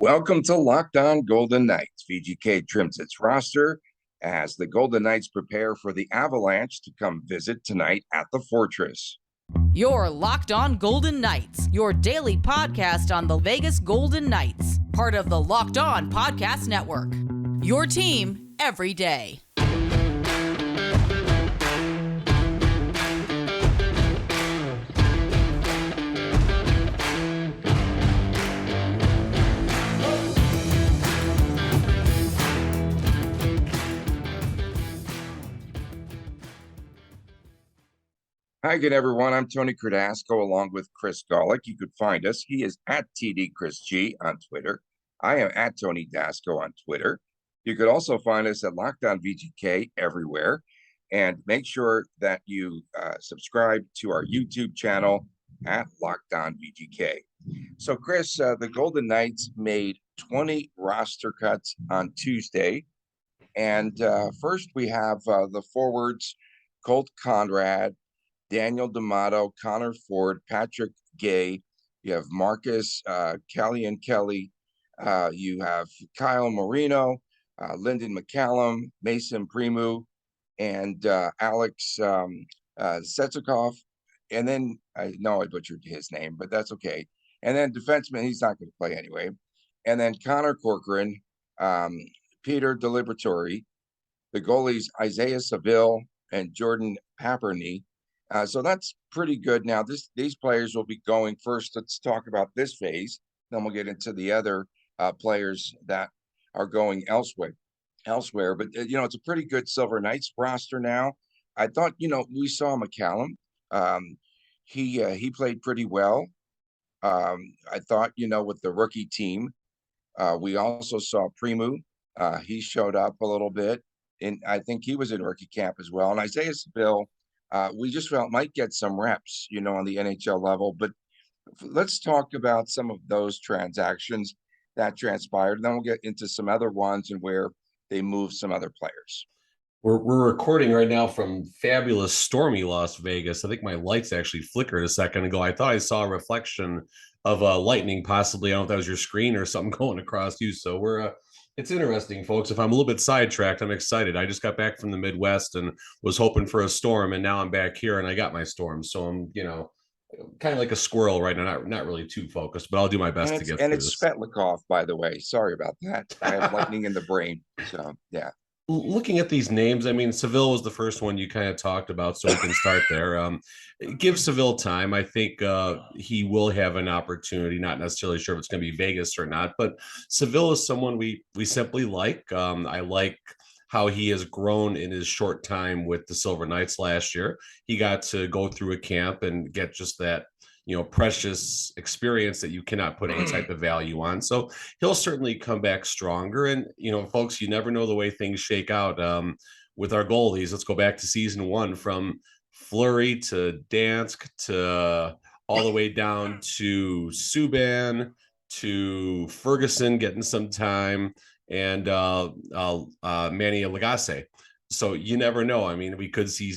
Welcome to Locked On Golden Knights. VGK trims its roster as the Golden Knights prepare for the Avalanche to come visit tonight at the Fortress. Your Locked On Golden Knights, your daily podcast on the Vegas Golden Knights, part of the Locked On Podcast Network. Your team every day. Hi again, everyone. I'm Tony Cardasco along with Chris Golick. You could find us. He is at TD Chris G on Twitter. I am at Tony Dasco on Twitter. You could also find us at Locked On VGK everywhere. And make sure that you subscribe to our YouTube channel at Locked On VGK. So, Chris, the Golden Knights made 20 roster cuts on Tuesday. And first we have the forwards, Colt Conrad, Daniel D'Amato, Connor Ford, Patrick Gay. You have Marcus Kelly. You have Kyle Marino, Lyndon McCallum, Mason Primeau, and Alex Setsikov. And then I know I butchered his name, but that's okay. And then defenseman, he's not going to play anyway. And then Connor Corcoran, Peter Delibertori, the goalies Isaiah Seville and Jordan Paperny. So that's pretty good. Now, these players will be going first. Let's talk about this phase. Then we'll get into the other players that are going elsewhere. But, it's a pretty good Silver Knights roster now. I thought, we saw McCallum. He played pretty well. I thought, with the rookie team, we also saw Primeau. He showed up a little bit. And I think he was in rookie camp as well. And Isaiah Seville, we just felt might get some reps, on the NHL level. But let's talk about some of those transactions that transpired. And then we'll get into some other ones and where they moved some other players. We're recording right now from fabulous stormy Las Vegas. I think my lights actually flickered a second ago. I thought I saw a reflection of lightning, possibly. I don't know if that was your screen or something going across you. So it's interesting, folks. If I'm a little bit sidetracked, I'm excited. I just got back from the Midwest and was hoping for a storm, and now I'm back here and I got my storm. So I'm, kind of like a squirrel right now, not really too focused, but I'll do my best to get through this. And it's Svetlikov, by the way. Sorry about that. I have lightning in the brain. So, yeah. Looking at these names, I mean, Seville was the first one you kind of talked about, so we can start there. Give Seville time. I think he will have an opportunity. Not necessarily sure if it's going to be Vegas or not, but Seville is someone we simply like. I like how he has grown in his short time with the Silver Knights last year. He got to go through a camp and get just that precious experience that you cannot put any type of value on. So he'll certainly come back stronger. And, folks, you never know the way things shake out with our goalies. Let's go back to season 1, from Fleury to Dansk to all the way down to Subban to Ferguson getting some time, and Manny Lagasse. So you never know. I mean, we could see,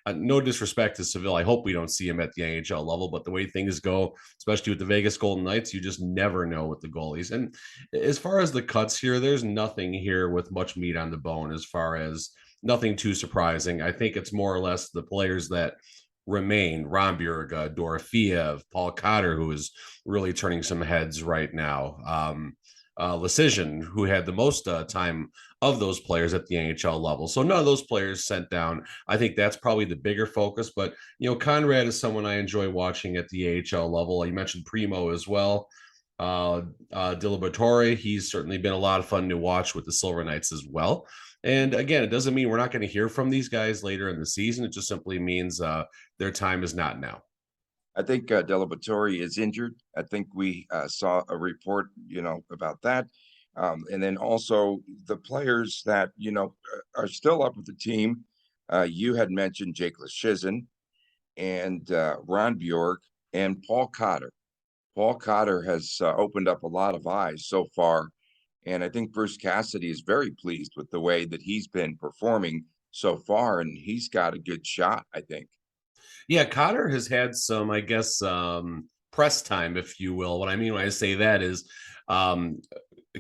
no disrespect to Seville, I hope we don't see him at the NHL level, but the way things go, especially with the Vegas Golden Knights, you just never know with the goalies. And as far as the cuts here, there's nothing here with much meat on the bone, as far as nothing too surprising. I think it's more or less the players that remain: Romberg, Dorofeev, Paul Cotter, who is really turning some heads right now. Lecision, who had the most time of those players at the NHL level. So none of those players sent down. I think that's probably the bigger focus. But, Conrad is someone I enjoy watching at the AHL level. You mentioned Primeau as well. Delibertori, he's certainly been a lot of fun to watch with the Silver Knights as well. And again, it doesn't mean we're not going to hear from these guys later in the season. It just simply means their time is not now. I think Delibertori is injured. I think we saw a report, about that. And then also the players that, are still up with the team. You had mentioned Jake Leschyshyn and Ron Bjork and Paul Cotter. Paul Cotter has opened up a lot of eyes so far. And I think Bruce Cassidy is very pleased with the way that he's been performing so far. And he's got a good shot, I think. Yeah, Cotter has had some, I guess, press time, if you will. What I mean when I say that is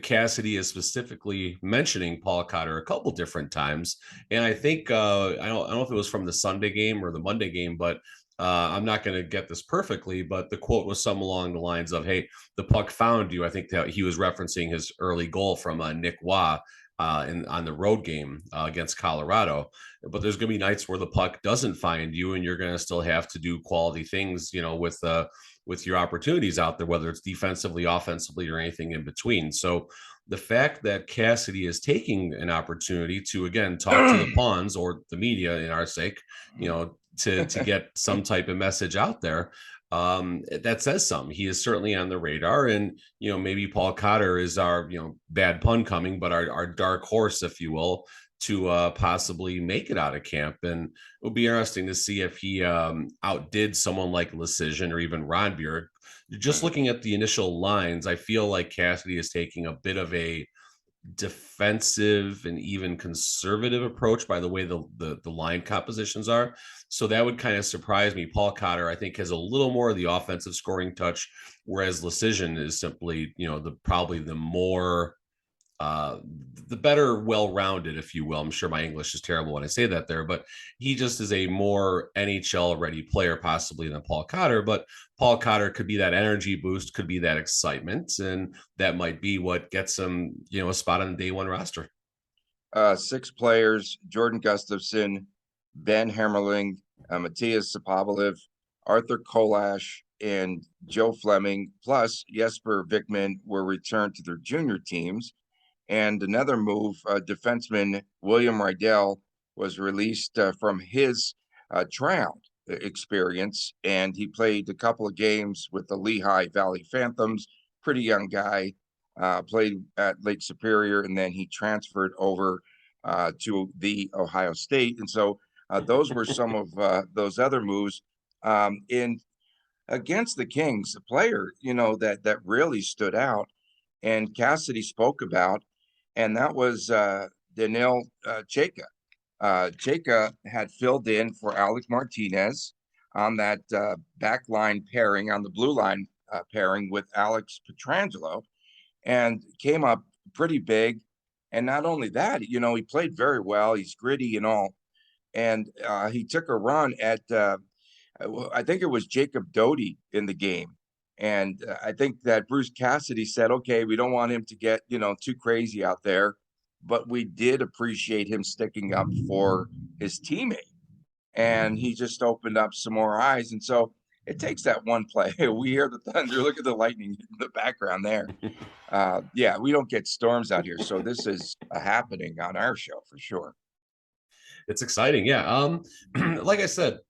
Cassidy is specifically mentioning Paul Cotter a couple different times. And I think, I don't know if it was from the Sunday game or the Monday game, but I'm not going to get this perfectly, but the quote was some along the lines of, "Hey, the puck found you." I think that he was referencing his early goal from Nick Waugh on the road game against Colorado. But there's going to be nights where the puck doesn't find you, and you're going to still have to do quality things, with your opportunities out there, whether it's defensively, offensively, or anything in between. So the fact that Cassidy is taking an opportunity to, again, talk to the pawns or the media in our sake, to get some type of message out there, that says something. He is certainly on the radar, and maybe Paul Cotter is our bad pun coming, but our dark horse, if you will, to possibly make it out of camp. And it will be interesting to see if he outdid someone like Lecision or even Ronbier. Just looking at the initial lines, I feel like Cassidy is taking a bit of a defensive and even conservative approach by the way the line compositions are. So that would kind of surprise me. Paul Cotter, I think, has a little more of the offensive scoring touch, whereas Lecision is simply, probably the more the better well-rounded, if you will. I'm sure my English is terrible when I say that there, but he just is a more NHL ready player possibly than Paul Cotter. But Paul Cotter could be that energy boost, could be that excitement, and that might be what gets him, a spot on the day one roster. 6 players: Jordan Gustafson, Ben Hermerling, Matthias Sapovalev, Arthur Kolash, and Joe Fleming, plus Jesper Vikman were returned to their junior teams. And another move, defenseman William Rydell was released from his tryout experience, and he played a couple of games with the Lehigh Valley Phantoms. Pretty young guy, played at Lake Superior, and then he transferred over to the Ohio State. And so those were some of those other moves. In against the Kings, a player that really stood out, and Cassidy spoke about, and that was Daniil Chayka. Chayka had filled in for Alec Martinez on that back line pairing, on the blue line pairing with Alex Pietrangelo, and came up pretty big. And not only that, he played very well. He's gritty and all. And he took a run at, I think it was Jacob Doty in the game. And I think that Bruce Cassidy said, okay, we don't want him to get, too crazy out there, but we did appreciate him sticking up for his teammate. And he just opened up some more eyes. And so it takes that one play. We hear the thunder, look at the lightning in the background there. Yeah, we don't get storms out here. So this is happening on our show for sure. It's exciting. Yeah. Like I said,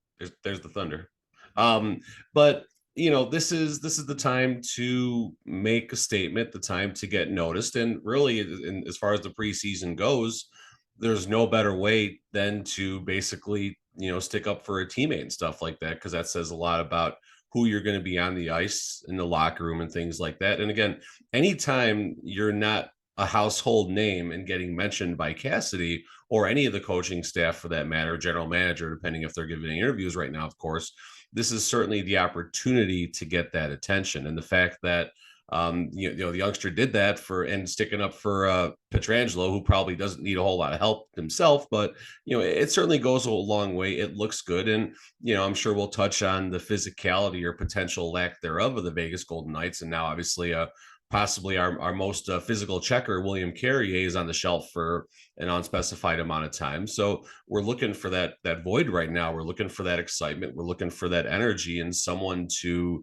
there's the thunder. But this is the time to make a statement, the time to get noticed. And really, as far as the preseason goes, there's no better way than to basically, stick up for a teammate and stuff like that, because that says a lot about who you're going to be on the ice, in the locker room, and things like that. And again, anytime you're not a household name and getting mentioned by Cassidy or any of the coaching staff for that matter, general manager, depending if they're giving interviews right now, of course, this is certainly the opportunity to get that attention. And the fact that the youngster did that and sticking up for Pietrangelo, who probably doesn't need a whole lot of help himself, but it certainly goes a long way. It looks good, and I'm sure we'll touch on the physicality or potential lack thereof of the Vegas Golden Knights. And now, obviously, possibly our most physical checker, William Carrier, is on the shelf for an unspecified amount of time. So we're looking for that void right now. We're looking for that excitement. We're looking for that energy and someone to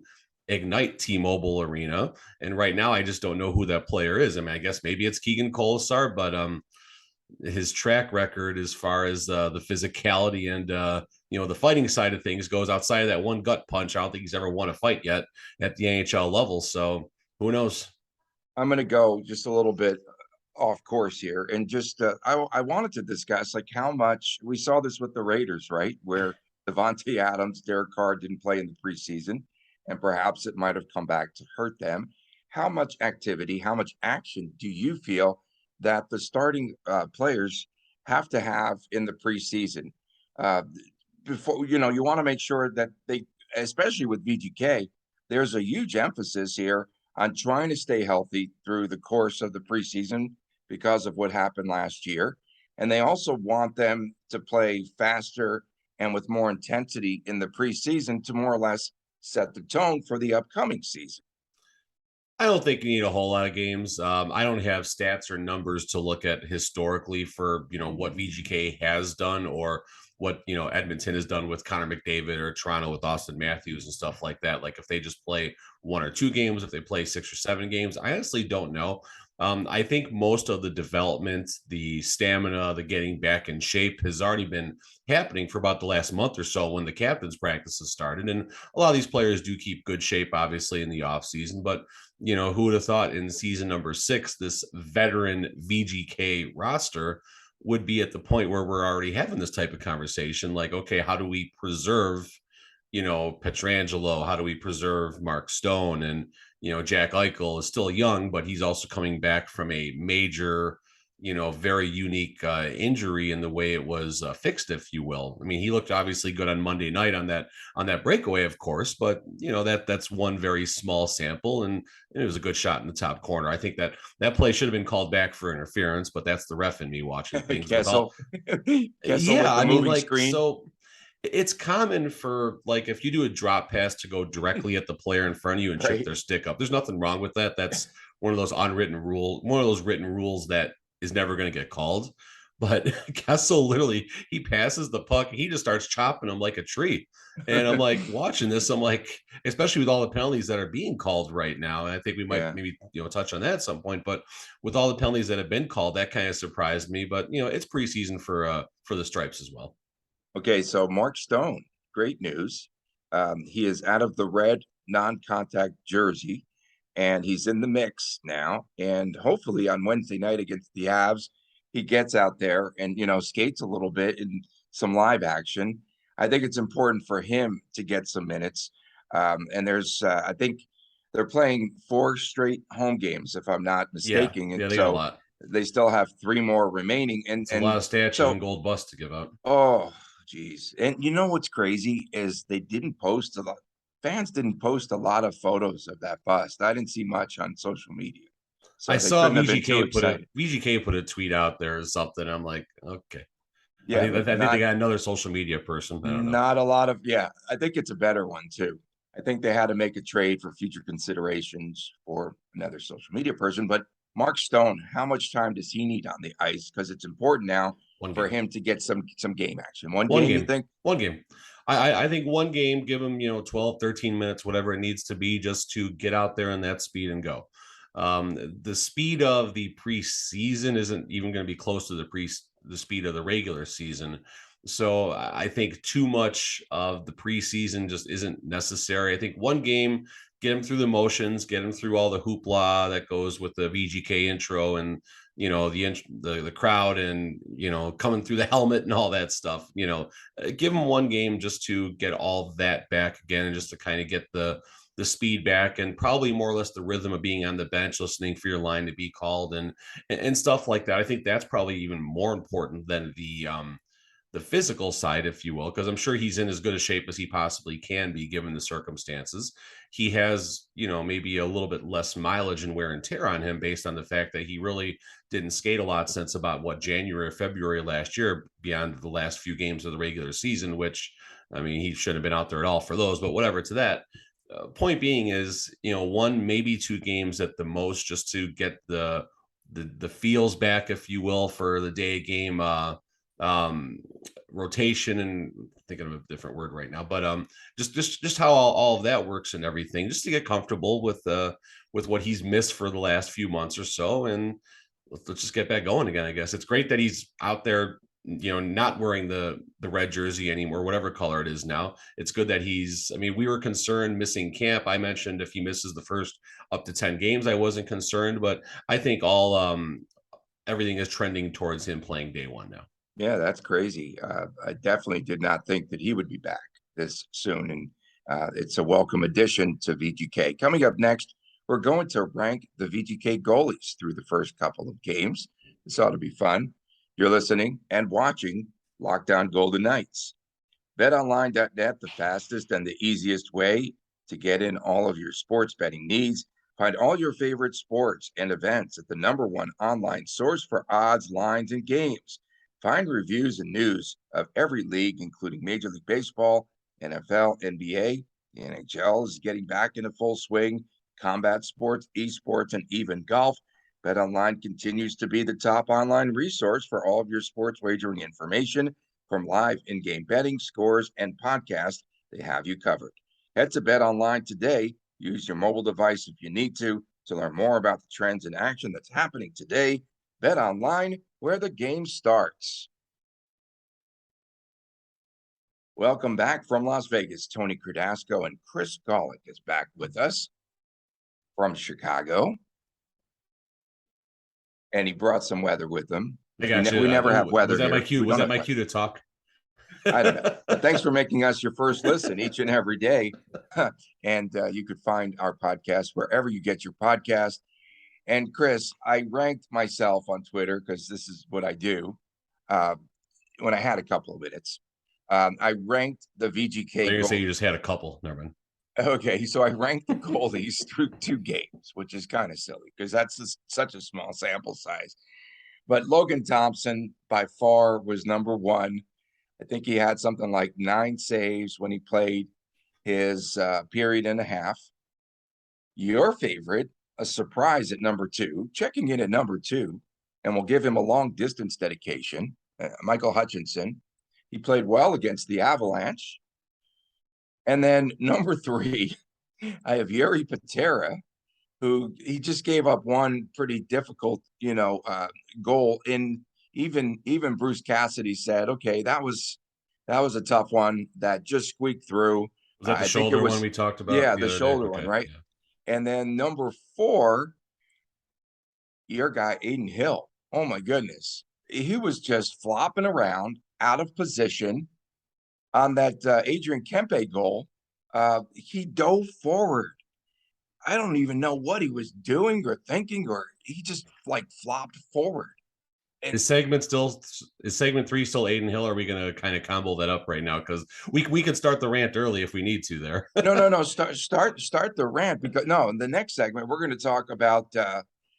ignite T-Mobile Arena. And right now, I just don't know who that player is. I mean, I guess maybe it's Keegan Kolesar, but his track record as far as the physicality and the fighting side of things goes, outside of that one gut punch, I don't think he's ever won a fight yet at the NHL level. So who knows? I'm going to go just a little bit off course here, and just I wanted to discuss like how much we saw this with the Raiders, right? Where Devontae Adams, Derek Carr didn't play in the preseason, and perhaps it might have come back to hurt them. How much activity, how much action do you feel that the starting players have to have in the preseason? Before you want to make sure that they, especially with VGK, there's a huge emphasis here on trying to stay healthy through the course of the preseason because of what happened last year. And they also want them to play faster and with more intensity in the preseason to more or less set the tone for the upcoming season. I don't think you need a whole lot of games. I don't have stats or numbers to look at historically for, what VGK has done or what, Edmonton has done with Connor McDavid or Toronto with Austin Matthews and stuff like that. Like if they just play 1 or 2 games, if they play 6 or 7 games, I honestly don't know. I think most of the development, the stamina, the getting back in shape has already been happening for about the last month or so when the captain's practices started. And a lot of these players do keep good shape, obviously, in the off season, but who would have thought in season number 6, this veteran VGK roster would be at the point where we're already having this type of conversation. Like, okay, how do we preserve, Pietrangelo? How do we preserve Mark Stone? And, Jack Eichel is still young, but he's also coming back from a major, very unique injury in the way it was fixed, if you will. I mean, he looked obviously good on Monday night on that breakaway, of course, but that's one very small sample, and it was a good shot in the top corner. I think that play should have been called back for interference, but that's the ref in me watching things. Kessel. Yeah, I mean, like, screen. so it's common for, like, if you do a drop pass to go directly at the player in front of you and chip their stick up. There's nothing wrong with that. That's one of those written rules that is never going to get called. But Kessel literally, he passes the puck, he just starts chopping him like a tree. And I'm like watching this, I'm like, especially with all the penalties that are being called right now. And I think we might maybe touch on that at some point. But with all the penalties that have been called, that kind of surprised me. But it's preseason for the Stripes as well. Okay, so Mark Stone, great news. He is out of the red non-contact jersey, and he's in the mix now. And hopefully on Wednesday night against the Avs, he gets out there and, skates a little bit in some live action. I think it's important for him to get some minutes. And there's, I think they're playing 4 straight home games, if I'm not mistaken. Yeah, and they so got a lot. they still have 3 more remaining. And A lot of statues and gold busts to give out. Oh, geez. And what's crazy is fans didn't post a lot of photos of that bust. I didn't see much on social media. So I saw VGK put a tweet out there or something. I'm like, okay. Yeah, I think they got another social media person. I don't know. Not a lot of, I think it's a better one too. I think they had to make a trade for future considerations for another social media person. But Mark Stone, how much time does he need on the ice? Because it's important now for him to get some game action. One game, you think? One game. I think one game, give him, 12, 13 minutes, whatever it needs to be, just to get out there in that speed and go. The speed of the preseason isn't even going to be close to the speed of the regular season. So I think too much of the preseason just isn't necessary. I think one game, get him through the motions, get him through all the hoopla that goes with the VGK intro and, the crowd and, coming through the helmet and all that stuff, give him one game just to get all that back again and just to kind of get the speed back and probably more or less the rhythm of being on the bench, listening for your line to be called and stuff like that. I think that's probably even more important than the physical side, if you will, because I'm sure he's in as good a shape as he possibly can be given the circumstances. He has, maybe a little bit less mileage and wear and tear on him based on the fact that he really didn't skate a lot since about January or February last year, beyond the last few games of the regular season, which, I mean, he shouldn't have been out there at all for those, but whatever to that. Point being is, 1, maybe 2 games at the most, just to get the feels back, if you will, for the day game rotation, and thinking of a different word right now, but just how all of that works and everything, just to get comfortable with what he's missed for the last few months or so, and let's just get back going again. I guess it's great that he's out there, not wearing the red jersey anymore, whatever color it is now. It's good that we were concerned missing camp. I mentioned if he misses the first up to 10 games, I wasn't concerned, but I think everything is trending towards him playing day 1 now. Yeah, that's crazy. I definitely did not think that he would be back this soon. And it's a welcome addition to VGK. Coming up next, we're going to rank the VGK goalies through the first couple of games. This ought to be fun. You're listening and watching Locked On Golden Knights. BetOnline.net, the fastest and the easiest way to get in all of your sports betting needs. Find all your favorite sports and events at the #1 online source for odds, lines, and games. Find reviews and news of every league, including Major League Baseball, NFL, NBA. The NHL is getting back into full swing, combat sports, esports, and even golf. BetOnline continues to be the top online resource for all of your sports wagering information, from live in-game betting, scores, and podcasts. They have you covered. Head to BetOnline today. Use your mobile device if you need to learn more about the trends in action that's happening today. BetOnline, where the game starts. Welcome back from Las Vegas. Tony Cardasco and Chris Golick is back with us from Chicago. And he brought some weather with him. I got you. We never have weather. Was that my here. cue? Was that my cue to talk? I don't know. But thanks for making us your first listen each and every day. And you could find our podcast wherever you get your podcast. And Chris, I ranked myself on Twitter because this is what I do when I had a couple of minutes. I ranked the VGK. You're going to say you just had a couple. Never mind. Okay, so I ranked the goalies through 2 games, which is kind of silly because that's such a small sample size. But Logan Thompson by far was #1. I think he had something like 9 saves when he played his period and a half. Your favorite, a surprise at #2, checking in at #2, and we'll give him a long distance dedication, Michael Hutchinson. He played well against the Avalanche. And then #3, I have Yuri Patera, who he just gave up one pretty difficult, goal. In even Bruce Cassidy said, okay, that was a tough one that just squeaked through. Was that the shoulder one we talked about? Yeah, the shoulder one, right? Yeah. And then #4, your guy, Aiden Hill. Oh my goodness. He was just flopping around out of position on that Adrian Kempe goal. He dove forward. I don't even know what he was doing or thinking, or he just flopped forward. And is segment 3 still Aiden Hill? Or are we going to kind of combo that up right now? Because we could start the rant early if we need to there. No. Start the rant, because in the next segment we're going to talk about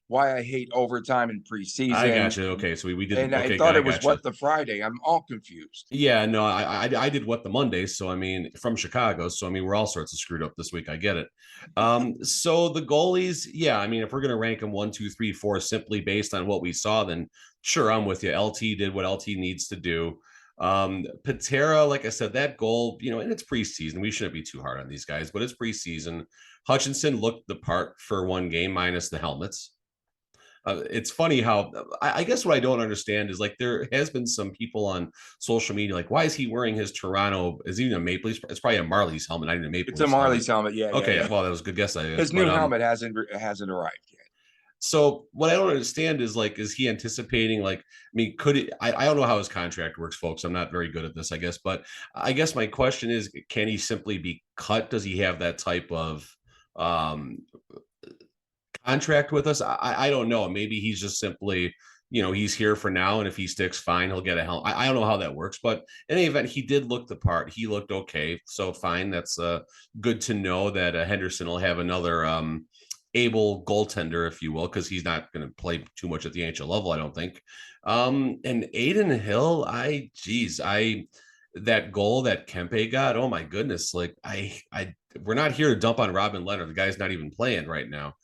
why I hate overtime in preseason. I got you. Okay, so we did. And okay, I thought it was what the Friday. I'm all confused. Yeah, no, I did what the Monday. So I mean, from Chicago. So I mean, we're all sorts of screwed up this week. I get it. So the goalies, yeah. I mean, if we're gonna rank them 1, 2, 3, 4 simply based on what we saw, then sure, I'm with you. LT did what LT needs to do. Patera, like I said, that goal, and it's preseason. We shouldn't be too hard on these guys, but it's preseason. Hutchinson looked the part for 1 game minus the helmets. It's funny how I guess what I don't understand is there has been some people on social media why is he wearing his Toronto? Is he even a Maple Leafs? It's probably a Marlies helmet, not even a Maple Leafs. It's a Marlies helmet. Yeah. Okay. Yeah. Well, that was a good guess. His new helmet hasn't arrived yet. So what I don't understand is he anticipating could it? I don't know how his contract works, folks. I'm not very good at this, I guess. But I guess my question is, can he simply be cut? Does he have that type of contract with us? I don't know. Maybe he's just simply, he's here for now, and if he sticks, fine, he'll get a helmet. I don't know how that works, but in any event, he did look the part. He looked okay, so fine. That's good to know that Henderson will have another able goaltender, if you will, because he's not going to play too much at the NHL level, I don't think. And Aiden Hill, that goal that Kempe got, oh my goodness, we're not here to dump on Robin Lehner. The guy's not even playing right now.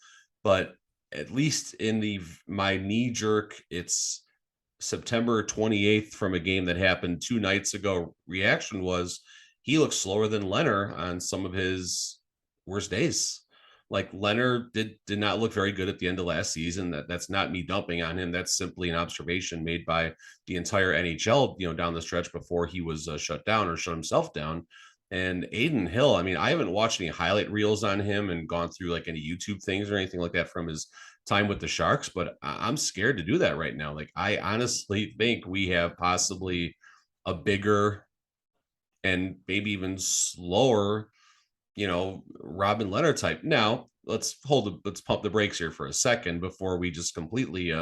But at least in my knee jerk, it's September 28th from a game that happened 2 nights ago. Reaction was he looks slower than Lehner on some of his worst days. Lehner did not look very good at the end of last season. That's not me dumping on him. That's simply an observation made by the entire NHL, down the stretch before he was shut down or shut himself down. And Aiden Hill, I mean, I haven't watched any highlight reels on him and gone through any YouTube things or anything like that from his time with the Sharks, but I'm scared to do that right now. I honestly think we have possibly a bigger and maybe even slower, Robin Lehner type. Now, let's pump the brakes here for a second before we just completely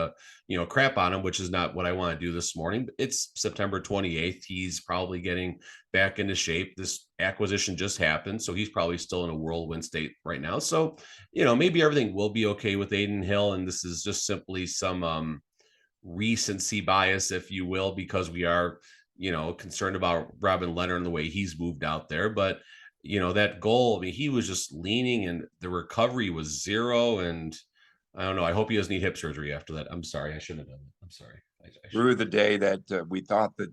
crap on him, which is not what I want to do this morning. It's September 28th. He's probably getting back into shape. This acquisition just happened, so he's probably still in a whirlwind state right now. So, maybe everything will be okay with Aiden Hill, and this is just simply some recency bias, if you will, because we are concerned about Robin Lehner and the way he's moved out there. But that goal, I mean, he was just leaning and the recovery was zero. And I don't know. I hope he doesn't need hip surgery after that. I'm sorry. I shouldn't have done that. I'm sorry. Through the day that we thought that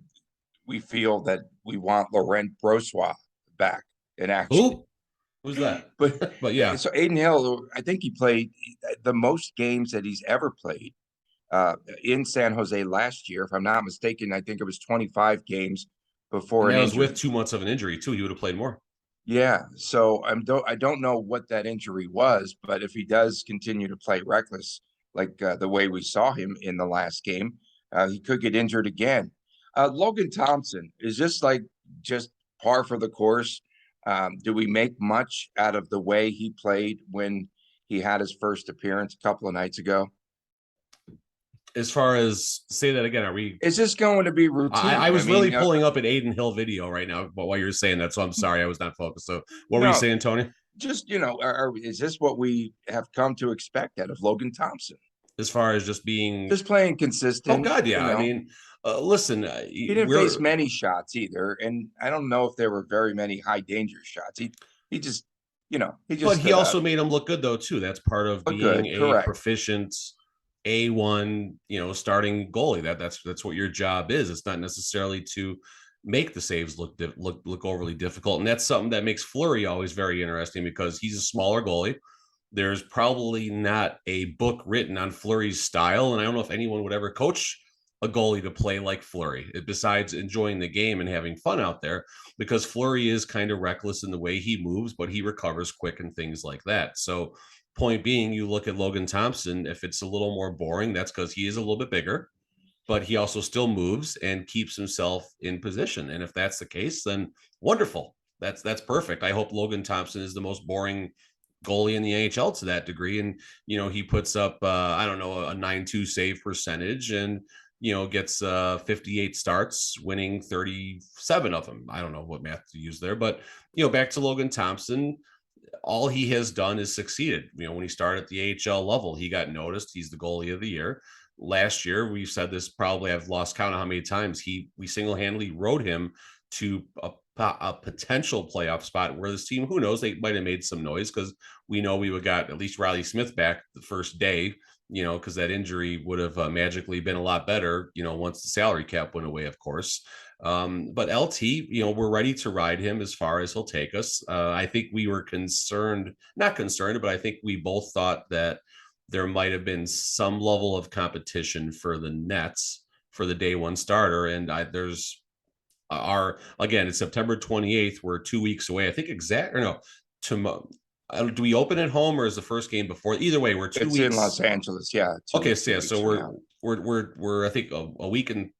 we feel that we want Laurent Brossoit back in action. Who's that? But yeah. So Aiden Hill, I think he played the most games that he's ever played in San Jose last year. If I'm not mistaken, I think it was 25 games before. And that was with 2 months of an injury too. He would have played more. Yeah, so I don't know what that injury was, but if he does continue to play reckless like the way we saw him in the last game, he could get injured again. Logan Thompson is just par for the course. Do we make much out of the way he played when he had his first appearance a couple of nights ago? As far as, say that again, It's just going to be routine. I was really pulling up an Aiden Hill video right now while you were saying that, so I'm sorry I was not focused. So what were you saying, Tony? Just is this what we have come to expect out of Logan Thompson? As far as just playing consistent. Oh God, yeah. I mean, listen, he didn't face many shots either, and I don't know if there were very many high danger shots. He just. But he also made him look good though too. That's part of being a proficient A1, starting goalie. That's what your job is. It's not necessarily to make the saves look overly difficult, and that's something that makes Fleury always very interesting because he's a smaller goalie. There's probably not a book written on Fleury's style, and I don't know if anyone would ever coach a goalie to play like Fleury, besides enjoying the game and having fun out there, because Fleury is kind of reckless in the way he moves, but he recovers quick and things like that. So point being, you look at Logan Thompson, if it's a little more boring, that's because he is a little bit bigger, but he also still moves and keeps himself in position. And if that's the case, then wonderful. That's perfect. I hope Logan Thompson is the most boring goalie in the NHL to that degree. And, he puts up, a 9.2 save percentage and, gets 58 starts, winning 37 of them. I don't know what math to use there, but, back to Logan Thompson, all he has done is succeeded. When he started at the AHL level, he got noticed. He's the goalie of the year. Last year, we've said this, probably I've lost count of how many times we single-handedly rode him to a potential playoff spot where this team, who knows, they might have made some noise because we know we would got at least Riley Smith back the first day, because that injury would have magically been a lot better, once the salary cap went away, of course. But LT, we're ready to ride him as far as he'll take us. I think we were not concerned, but I think we both thought that there might have been some level of competition for the Nets for the day one starter. And again, it's September 28th. We're 2 weeks away. I think tomorrow. Do we open at home or is the first game before? Either way, we're 2 weeks in Los Angeles. Yeah. Okay. So yeah. So we're I think a week and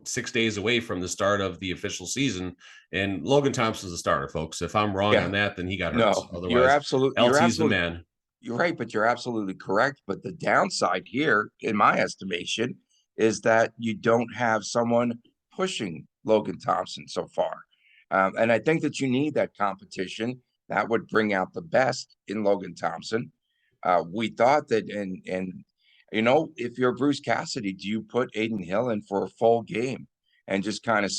6 days away from the start of the official season, and Logan Thompson's a starter, folks. If I'm wrong on that, then he got hurt. No, otherwise, LT's the man. You're right, but you're absolutely correct. But the downside here, in my estimation, is that you don't have someone pushing Logan Thompson so far, and I think that you need that competition. That would bring out the best in Logan Thompson. We thought that, and if you're Bruce Cassidy, do you put Aiden Hill in for a full game and just kind of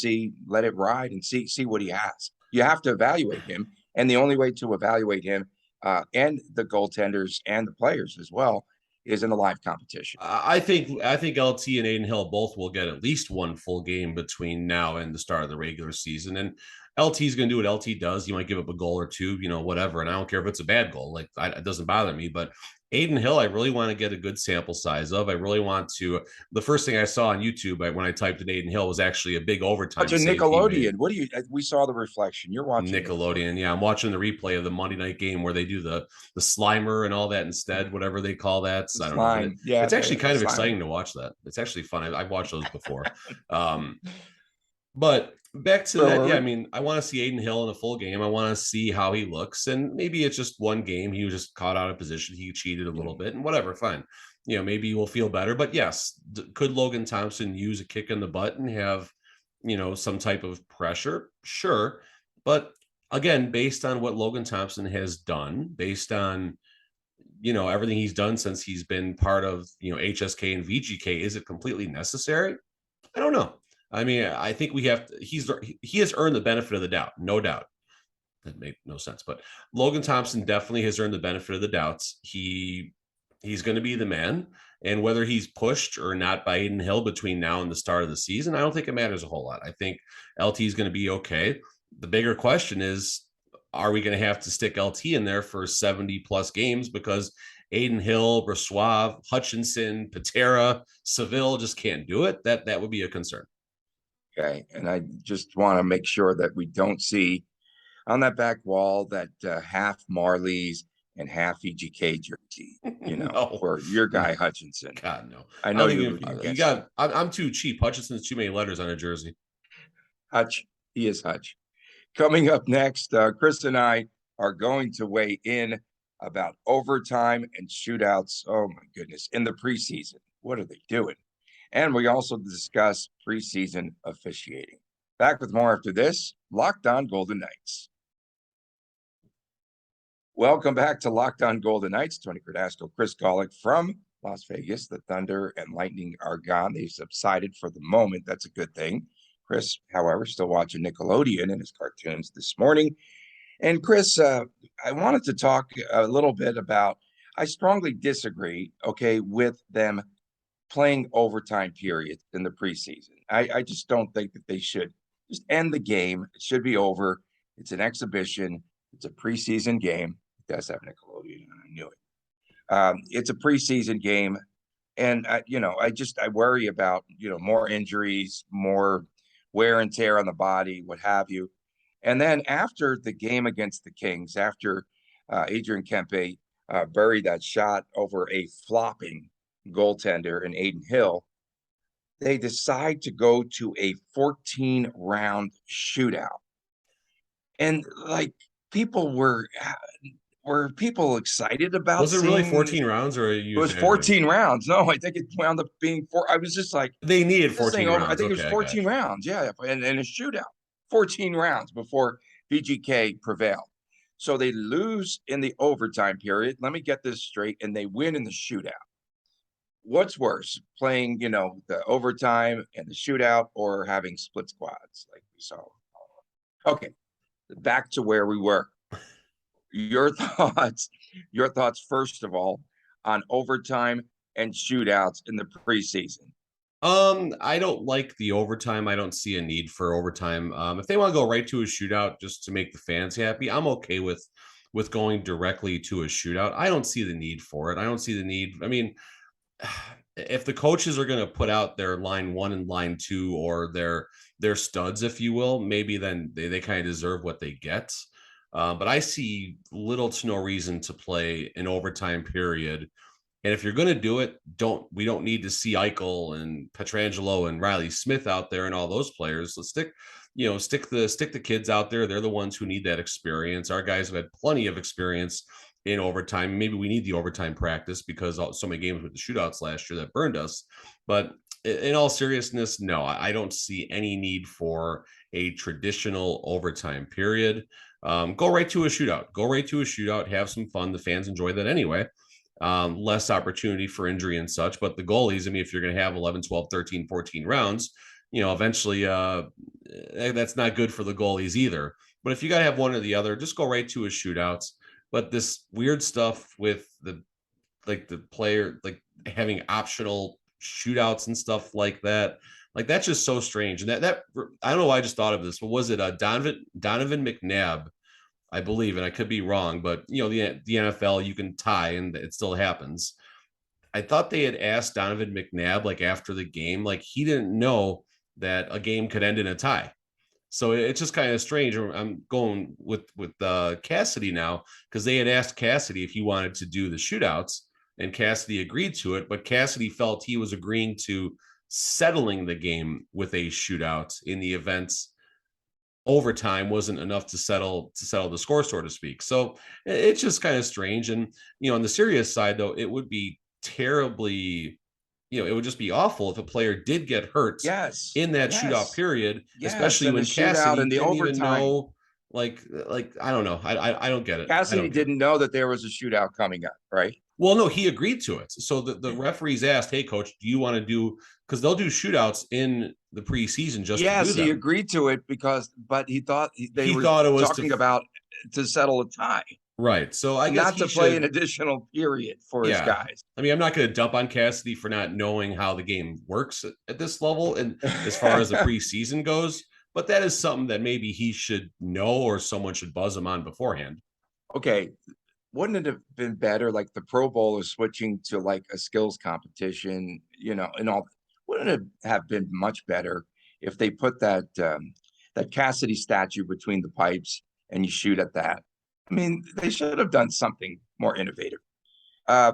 let it ride and see what he has? You have to evaluate him, and the only way to evaluate him and the goaltenders and the players as well is in a live competition. I think LT and Aiden Hill both will get at least one full game between now and the start of the regular season, and LT's going to do what LT does. He might give up a goal or two, whatever. And I don't care if it's a bad goal. It doesn't bother me. But Aiden Hill, I really want to get a good sample size of. I really want to. The first thing I saw on YouTube when I typed in Aiden Hill was actually a big overtime. It's a Nickelodeon. What do you? We saw the reflection. You're watching Nickelodeon. Yeah, I'm watching the replay of the Monday night game where they do the Slimer and all that instead, whatever they call that. I don't know. Yeah, it's actually kind of exciting to watch that. It's actually fun. I've watched those before. But back to Where that. were Yeah, I we? mean, I want to see Aiden Hill in a full game. I want to see how he looks. And maybe it's just one game. He was just caught out of position. He cheated a little bit and whatever. Fine. Maybe he will feel better. But yes, could Logan Thompson use a kick in the butt and have, some type of pressure? Sure. But again, based on what Logan Thompson has done, based on, everything he's done since he's been part of, HSK and VGK, is it completely necessary? I don't know. I mean, I think he has earned the benefit of the doubt, no doubt. That made no sense, but Logan Thompson definitely has earned the benefit of the doubts. He's going to be the man, and whether he's pushed or not by Aiden Hill between now and the start of the season, I don't think it matters a whole lot. I think LT is going to be okay. The bigger question is, are we going to have to stick LT in there for 70 plus games because Aiden Hill, Brassois, Hutchinson, Patera, Seville just can't do it? That would be a concern. Okay. And I just want to make sure that we don't see on that back wall that half Marley's and half EGK jersey, No. for your guy Hutchinson. God, no. I know think you're rooting you against got. him. I'm too cheap. Hutchinson's too many letters on a jersey. Hutch, he is Hutch. Coming up next, Chris and I are going to weigh in about overtime and shootouts. Oh my goodness, in the preseason, what are they doing? And we also discuss preseason officiating. Back with more after this. Locked On Golden Knights. Welcome back to Locked On Golden Knights. Tony Cardasco, Chris Golick from Las Vegas. The Thunder and Lightning are gone. They've subsided for the moment. That's a good thing. Chris, however, still watching Nickelodeon and his cartoons this morning. And Chris, I wanted to talk a little bit about, I strongly disagree, with them playing overtime periods in the preseason. I just don't think that they should just end the game. It should be over. It's an exhibition. It's a preseason game. It does have Nickelodeon, and I knew it. It's a preseason game. And, I worry about, more injuries, more wear and tear on the body, what have you. And then after the game against the Kings, after Adrian Kempe buried that shot over a flopping goaltender in Aiden Hill, they decide to go to a 14-round shootout. And people were people excited about Was it really seeing 14 rounds, or are it you was exaggerating? 14 rounds. No, I think it wound up being 4. I was just like, They needed this 14 thing over. I rounds. think it was Okay, 14 rounds. Yeah. And a shootout, 14 rounds before VGK prevailed. So they lose in the overtime period. Let me get this straight. And they win in the shootout. What's worse, playing, the overtime and the shootout, or having split squads like we saw? Okay. Back to where we were. Your thoughts, first of all, on overtime and shootouts in the preseason. I don't like the overtime. I don't see a need for overtime. If they want to go right to a shootout just to make the fans happy, I'm okay with going directly to a shootout. I don't see the need for it. I don't see the need. I mean, if the coaches are going to put out their line 1 and line 2, or their studs, if you will, maybe then they kind of deserve what they get. But I see little to no reason to play an overtime period. And if you're going to do it, we don't need to see Eichel and Pietrangelo and Riley Smith out there and all those players. Let's stick the kids out there. They're the ones who need that experience. Our guys have had plenty of experience in overtime. Maybe we need the overtime practice because so many games with the shootouts last year that burned us. But in all seriousness, no, I don't see any need for a traditional overtime period. Go right to a shootout. Have some fun. The fans enjoy that anyway. Less opportunity for injury and such. But the goalies, I mean, if you're going to have 11, 12, 13, 14 rounds, eventually that's not good for the goalies either. But if you got to have one or the other, just go right to a shootouts. But this weird stuff with the player, having optional shootouts and stuff like that's just so strange. And that I don't know why I just thought of this, but was it Donovan McNabb, I believe, and I could be wrong, but the NFL, you can tie and it still happens. I thought they had asked Donovan McNabb after the game, he didn't know that a game could end in a tie. So it's just kind of strange. I'm going with Cassidy now, because they had asked Cassidy if he wanted to do the shootouts, and Cassidy agreed to it, but Cassidy felt he was agreeing to settling the game with a shootout in the event overtime wasn't enough to settle the score, so to speak. So it's just kind of strange. And on the serious side, though, it would be terribly, it would just be awful if a player did get hurt Yes, in that shootout yes, period, yes. especially And the when shootout Cassidy and the didn't even overtime. know. Like I don't know. I don't get it. I Cassidy don't get it. didn't know that there was a shootout coming up, right? Well, no, he agreed to it. So the referees asked, "Hey, coach, do you want to do?" Because they'll do shootouts in the preseason just to do Yes, he them. agreed to it but he thought they He were thought it was to talking about to settle a tie, right. So I guess not he to play an should. additional period for his Yeah. guys. I mean, I'm not going to dump on Cassidy for not knowing how the game works at this level and as far as the preseason goes, but that is something that maybe he should know or someone should buzz him on beforehand. Okay, wouldn't it have been better, like the Pro Bowl is switching to like a skills competition, and all? Wouldn't it have been much better if they put that Cassidy statue between the pipes and you shoot at that? I mean, they should have done something more innovative. Uh,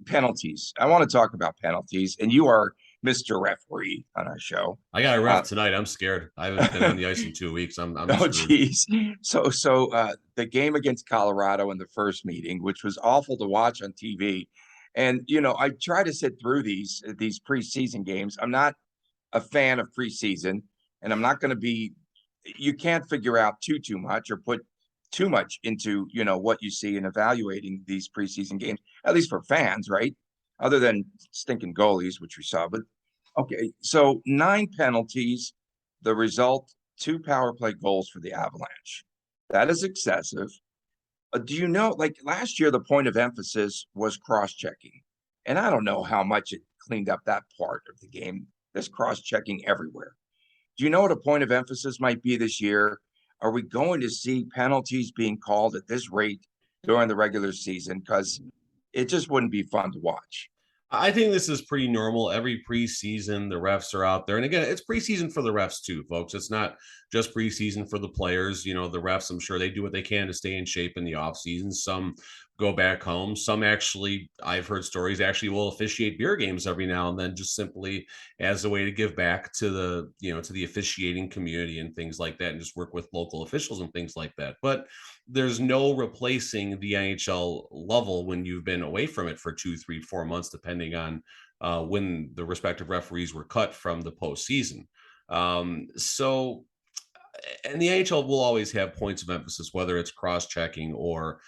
Penalties. I want to talk about penalties, and you are Mr. Referee on our show. I got a ref tonight. I'm scared. I haven't been on the ice in 2 weeks. I'm Oh, screwed. geez. So the game against Colorado in the first meeting, which was awful to watch on TV, and I try to sit through these preseason games. I'm not a fan of preseason, and I'm not going to be. You can't figure out too much or put too much into what you see in evaluating these preseason games, at least for fans, right? Other than stinking goalies, which we saw. But okay, so 9 penalties. The result: 2 power play goals for the Avalanche. That is excessive. Do you know, like last year, the point of emphasis was cross-checking, and I don't know how much it cleaned up that part of the game. There's cross-checking everywhere. Do you know what a point of emphasis might be this year? Are we going to see penalties being called at this rate during the regular season? Because it just wouldn't be fun to watch. I think this is pretty normal. Every preseason, the refs are out there. And again, it's preseason for the refs too, folks. It's not just preseason for the players. The refs, I'm sure they do what they can to stay in shape in the offseason. Some go back home. Some actually, I've heard stories, actually will officiate beer games every now and then, just simply as a way to give back to to the officiating community and things like that, and just work with local officials and things like that. But there's no replacing the NHL level when you've been away from it for 2, 3, 4 months, depending on when the respective referees were cut from the postseason. So, and the NHL will always have points of emphasis, whether it's cross-checking or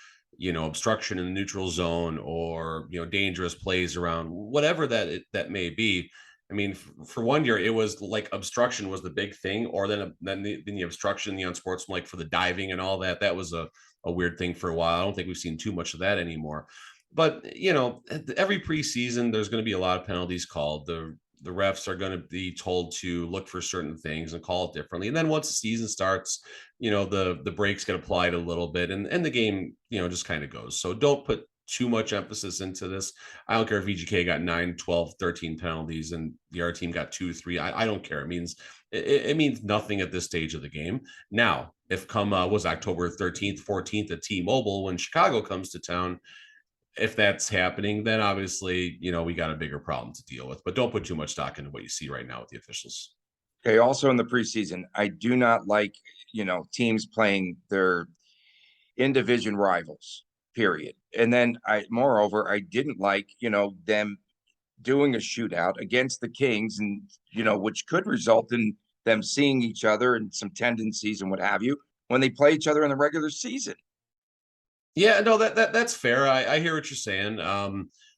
obstruction in the neutral zone or dangerous plays around, whatever that may be. I mean, for 1 year, it was like obstruction was the big thing, or then the obstruction, the unsportsmanlike for the diving and all that. That was a weird thing for a while. I don't think we've seen too much of that anymore. But every preseason, there's going to be a lot of penalties called. The refs are going to be told to look for certain things and call it differently. And then once the season starts, the breaks get applied a little bit, and the game just kind of goes. So don't put too much emphasis into this. I don't care if VGK got 9, 12, 13 penalties and the other team got 2, 3. I don't care. It means nothing at this stage of the game. Now, if come was October 13th, 14th at T-Mobile when Chicago comes to town, if that's happening, then obviously, we got a bigger problem to deal with. But don't put too much stock into what you see right now with the officials. Okay. Also in the preseason, I do not like, teams playing their in-division rivals, period. And then moreover, I didn't like, them doing a shootout against the Kings and, which could result in them seeing each other and some tendencies and what have you when they play each other in the regular season. Yeah, no, that's fair. I hear what you're saying.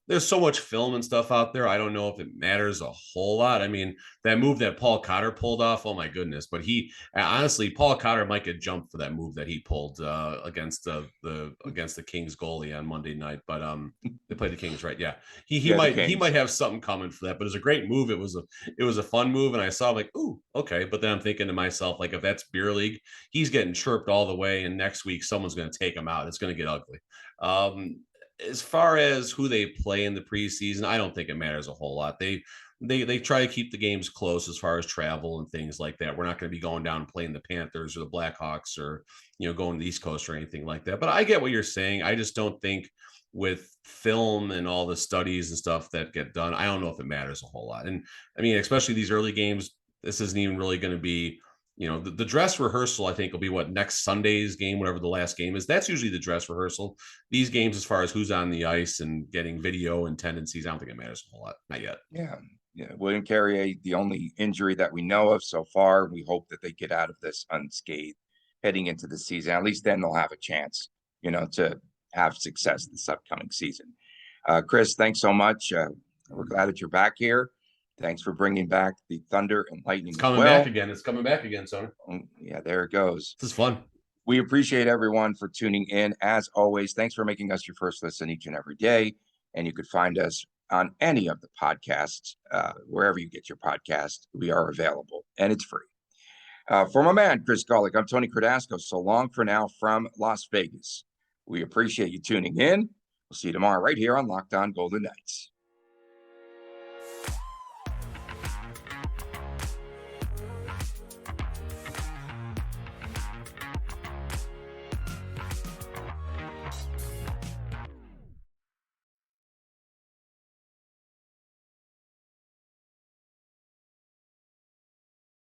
There's so much film and stuff out there. I don't know if it matters a whole lot. I mean, that move that Paul Cotter pulled off, oh my goodness. But he honestly, Paul Cotter might get jumped for that move that he pulled against the Kings goalie on Monday night. But they played the Kings, right? Yeah. He might have something coming for that, but it was a great move. It was a fun move, and I saw like, ooh, okay. But then I'm thinking to myself, like, if that's beer league, he's getting chirped all the way, and next week someone's gonna take him out. It's gonna get ugly. As far as who they play in the preseason, I don't think it matters a whole lot. They try to keep the games close as far as travel and things like that. We're not going to be going down and playing the Panthers or the Blackhawks or going to the East Coast or anything like that. But I get what you're saying. I just don't think with film and all the studies and stuff that get done, I don't know if it matters a whole lot. And I mean, especially these early games, this isn't even really going to be the dress rehearsal, I think, will be what next Sunday's game, whatever the last game is. That's usually the dress rehearsal. These games, as far as who's on the ice and getting video and tendencies, I don't think it matters a whole lot. Not yet. Yeah. William Carrier, the only injury that we know of so far. We hope that they get out of this unscathed heading into the season. At least then they'll have a chance, to have success this upcoming season. Chris, thanks so much. We're glad that you're back here. Thanks for bringing back the Thunder and Lightning. It's coming back again. It's coming back again, Tony. Yeah, there it goes. This is fun. We appreciate everyone for tuning in. As always, thanks for making us your first listen each and every day. And you could find us on any of the podcasts, wherever you get your podcast. We are available, and it's free. For my man, Chris Golick, I'm Tony Cardasco. So long for now from Las Vegas. We appreciate you tuning in. We'll see you tomorrow right here on Locked On Golden Knights.